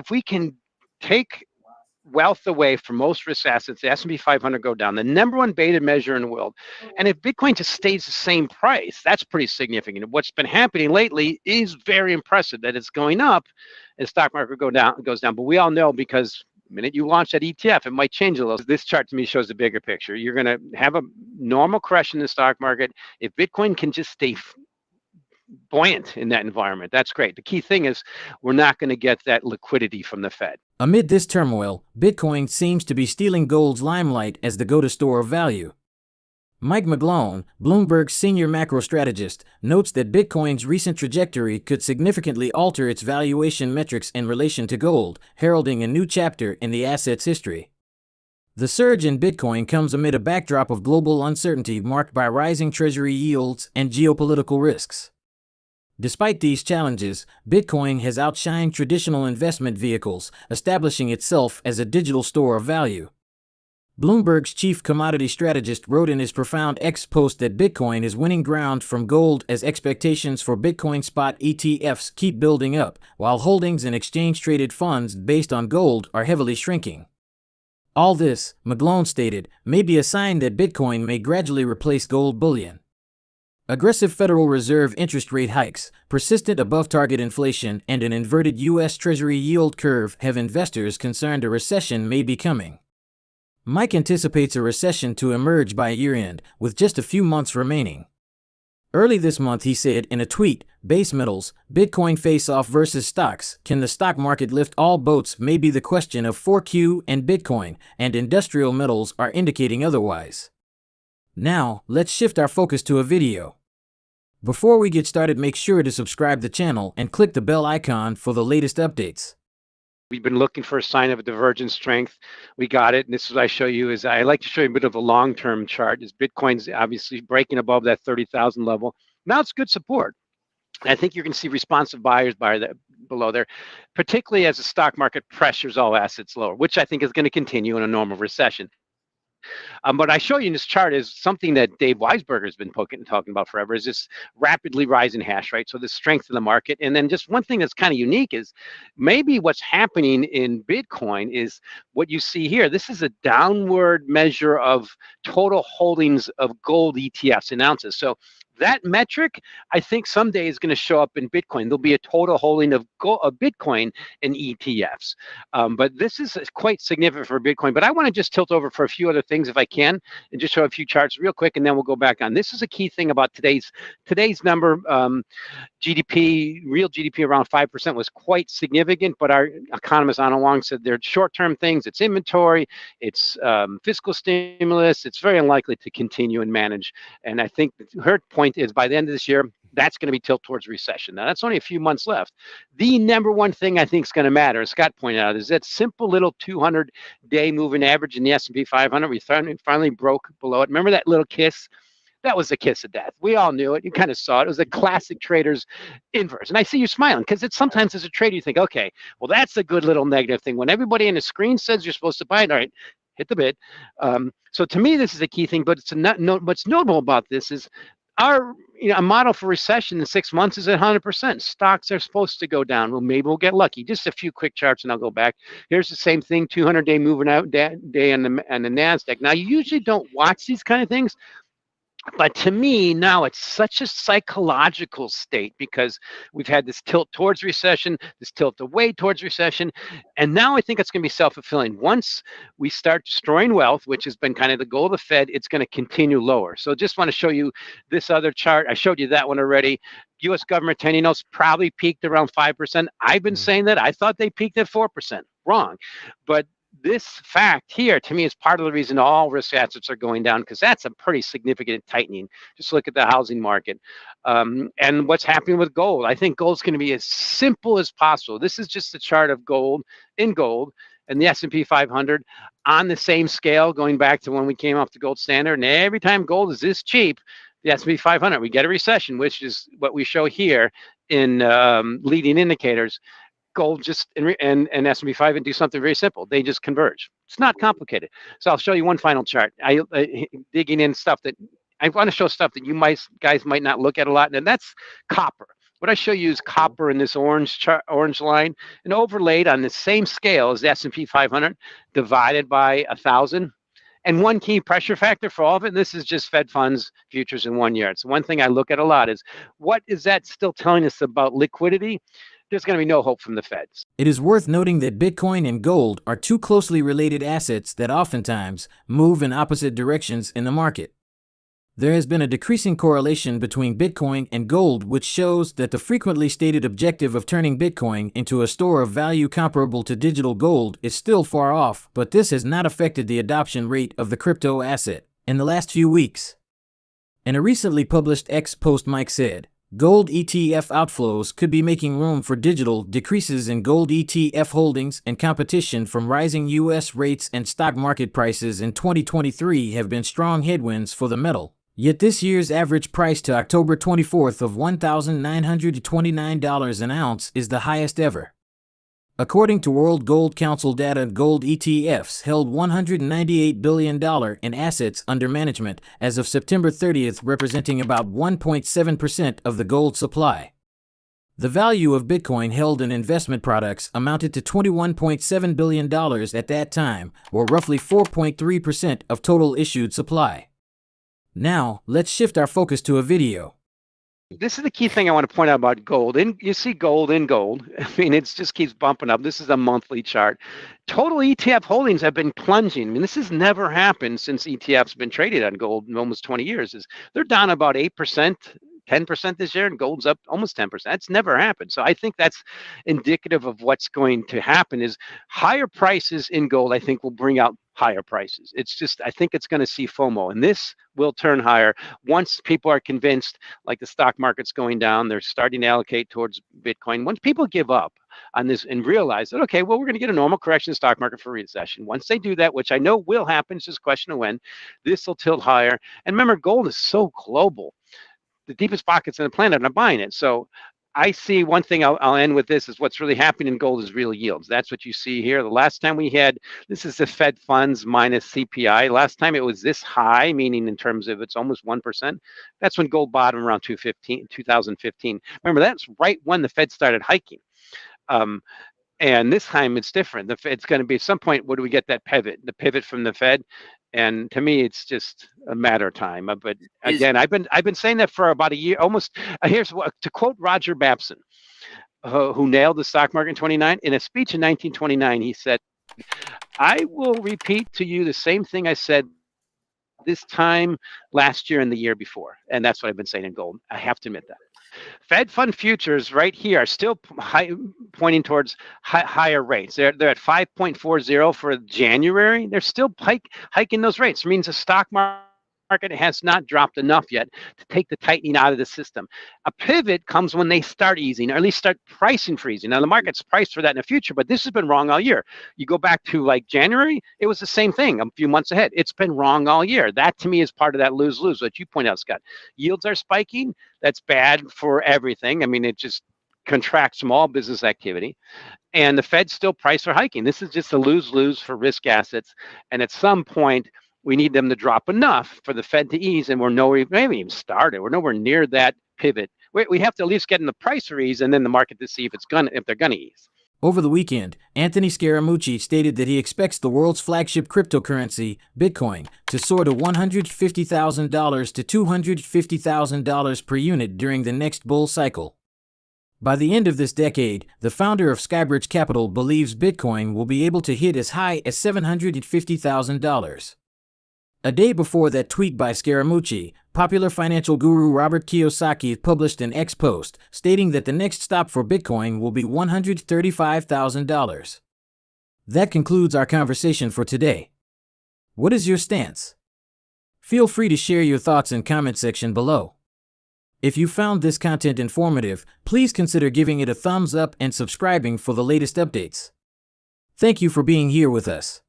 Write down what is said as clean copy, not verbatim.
If we can take wealth away from most risk assets, the S&P 500 go down, the number one beta measure in the world. And if Bitcoin just stays the same price, that's pretty significant. What's been happening lately is very impressive, that it's going up and stock market goes down. But we all know, because the minute you launch that ETF, it might change a little. This chart to me shows the bigger picture. You're going to have a normal correction in the stock market. If Bitcoin can just stay buoyant in that environment, that's great. The key thing is we're not going to get that liquidity from the Fed. Amid this turmoil, Bitcoin seems to be stealing gold's limelight as the go-to store of value. Mike McGlone, Bloomberg's senior macro strategist, notes that Bitcoin's recent trajectory could significantly alter its valuation metrics in relation to gold, heralding a new chapter in the asset's history. The surge in Bitcoin comes amid a backdrop of global uncertainty marked by rising treasury yields and geopolitical risks. Despite these challenges, Bitcoin has outshined traditional investment vehicles, establishing itself as a digital store of value. Bloomberg's chief commodity strategist wrote in his Profound X post that Bitcoin is winning ground from gold as expectations for Bitcoin spot ETFs keep building up, while holdings in exchange-traded funds based on gold are heavily shrinking. All this, McGlone stated, may be a sign that Bitcoin may gradually replace gold bullion. Aggressive Federal Reserve interest rate hikes, persistent above-target inflation, and an inverted U.S. Treasury yield curve have investors concerned a recession may be coming. Mike anticipates a recession to emerge by year-end, with just a few months remaining. Early this month he said in a tweet, "Base metals, Bitcoin face-off versus stocks. Can the stock market lift all boats may be the question of 4Q and Bitcoin, and industrial metals are indicating otherwise." Now, let's shift our focus to a video. Before we get started, make sure to subscribe to the channel and click the bell icon for the latest updates. We've been looking for a sign of a divergent strength. We got it. And this is what I show you. Is I like to show you a bit of a long-term chart. Is Bitcoin's obviously breaking above that 30,000 level. Now it's good support. I think you're going to see responsive buyers below there, particularly as the stock market pressures all assets lower, which I think is going to continue in a normal recession. What I show you in this chart is something that Dave Weisberger has been talking about forever, is this rapidly rising hash rate. So the strength of the market. And then just one thing that's kind of unique is maybe what's happening in Bitcoin is what you see here. This is a downward measure of total holdings of gold ETFs in ounces. So that metric, I think someday is going to show up in Bitcoin. There'll be a total holding of Bitcoin in ETFs. But this is quite significant for Bitcoin. But I want to just tilt over for a few other things if I can, and just show a few charts real quick, and then we'll go back on. This is a key thing about today's number. GDP, real GDP around 5% was quite significant, but our economist Anna Wong said they're short-term things. It's inventory, it's fiscal stimulus. It's very unlikely to continue and manage. And I think her point is by the end of this year, that's going to be tilt towards recession. Now, that's only a few months left. The number one thing I think is going to matter, as Scott pointed out, is that simple little 200-day moving average in the S&P 500. We finally broke below it. Remember that little kiss? That was the kiss of death. We all knew it. You kind of saw it. It was a classic trader's inverse. And I see you smiling because it's sometimes as a trader, you think, okay, well, that's a good little negative thing. When everybody on the screen says you're supposed to buy it, all right, hit the bid. So to me, this is a key thing. But what's notable about this is our a model for recession in 6 months is at 100%. Stocks are supposed to go down. Well, maybe we'll get lucky. Just a few quick charts, and I'll go back. Here's the same thing: 200-day moving out day on the Nasdaq. Now, you usually don't watch these kind of things. But to me, now it's such a psychological state because we've had this tilt towards recession, this tilt away towards recession. And now I think it's going to be self-fulfilling. Once we start destroying wealth, which has been kind of the goal of the Fed, it's going to continue lower. So just want to show you this other chart. I showed you that one already. U.S. government 10-year notes probably peaked around 5%. I've been saying that. I thought they peaked at 4%. Wrong. But this fact here, to me, is part of the reason all risk assets are going down, because that's a pretty significant tightening. Just look at the housing market. And what's happening with gold. I think gold's going to be as simple as possible. This is just a chart of gold and the S&P 500 on the same scale, going back to when we came off the gold standard. And every time gold is this cheap, the S&P 500, we get a recession, which is what we show here in leading indicators. Gold just and S&P 500 do something very simple. They just converge. It's not complicated. So I'll show you one final chart. I digging in stuff that I want to show, stuff that you guys might not look at a lot, and that's copper. What I show you is copper in this orange line, and overlaid on the same scale as the S&P 500, divided by 1,000. And one key pressure factor for all of it, and this is just Fed funds futures in 1 year. It's one thing I look at a lot is, what is that still telling us about liquidity? There's going to be no hope from the Feds. It is worth noting that Bitcoin and gold are two closely related assets that oftentimes move in opposite directions in the market. There has been a decreasing correlation between Bitcoin and gold, which shows that the frequently stated objective of turning Bitcoin into a store of value comparable to digital gold is still far off, but this has not affected the adoption rate of the crypto asset in the last few weeks. In a recently published X post, Mike said, gold ETF outflows could be making room for digital. Decreases in gold ETF holdings and competition from rising U.S. rates and stock market prices in 2023 have been strong headwinds for the metal. Yet this year's average price to October 24th of $1,929 an ounce is the highest ever. According to World Gold Council data, gold ETFs held $198 billion in assets under management as of September 30th, representing about 1.7% of the gold supply. The value of Bitcoin held in investment products amounted to $21.7 billion at that time, or roughly 4.3% of total issued supply. Now, let's shift our focus to a video. This is the key thing I want to point out about gold. And you see gold in gold. I mean, it just keeps bumping up. This is a monthly chart. Total ETF holdings have been plunging. I mean, this has never happened since ETFs have been traded on gold in almost 20 years. They're down about 8%. 10% this year, and gold's up almost 10%. That's never happened. So I think that's indicative of what's going to happen is higher prices in gold, I think, will bring out higher prices. It's just, I think it's going to see FOMO, and this will turn higher once people are convinced, like the stock market's going down, they're starting to allocate towards Bitcoin. Once people give up on this and realize that, okay, well, we're going to get a normal correction in the stock market for recession. Once they do that, which I know will happen, it's just a question of when, this will tilt higher. And remember, gold is so global. The deepest pockets in the planet are buying it. So I see one thing, I'll end with this, is what's really happening in gold is real yields. That's what you see here. The last time we had, this is the Fed funds minus CPI. Last time it was this high, meaning in terms of it's almost 1%. That's when gold bottomed around 2015. Remember, that's right when the Fed started hiking. And this time it's different. It's going to be at some point, where do we get that pivot? The pivot from the Fed. And to me, it's just a matter of time. But again, I've been saying that for about a year, almost. Here's what, to quote Roger Babson, who nailed the stock market in 1929. In a speech in 1929, he said, "I will repeat to you the same thing I said this time last year and the year before." And that's what I've been saying in gold. I have to admit that. Fed fund futures right here are still pointing towards higher rates. They're at 5.40 for January. They're still hiking those rates. It means the stock market has not dropped enough yet to take the tightening out of the system. A pivot comes when they start easing, or at least start pricing for easing. Now, the market's priced for that in the future, but this has been wrong all year. You go back to like January, it was the same thing a few months ahead. It's been wrong all year. That to me is part of that lose-lose, what you point out, Scott. Yields are spiking. That's bad for everything. I mean, it just contracts small business activity. And the Fed's still price for hiking. This is just a lose-lose for risk assets. And at some point, we need them to drop enough for the Fed to ease, and we haven't even started. We're nowhere near that pivot. We have to at least get in the price for ease, and then the market to see if they're gonna ease. Over the weekend, Anthony Scaramucci stated that he expects the world's flagship cryptocurrency, Bitcoin, to soar to $150,000 to $250,000 per unit during the next bull cycle. By the end of this decade, the founder of Skybridge Capital believes Bitcoin will be able to hit as high as $750,000. A day before that tweet by Scaramucci, popular financial guru Robert Kiyosaki published an X post stating that the next stop for Bitcoin will be $135,000. That concludes our conversation for today. What is your stance? Feel free to share your thoughts in the comment section below. If you found this content informative, please consider giving it a thumbs up and subscribing for the latest updates. Thank you for being here with us.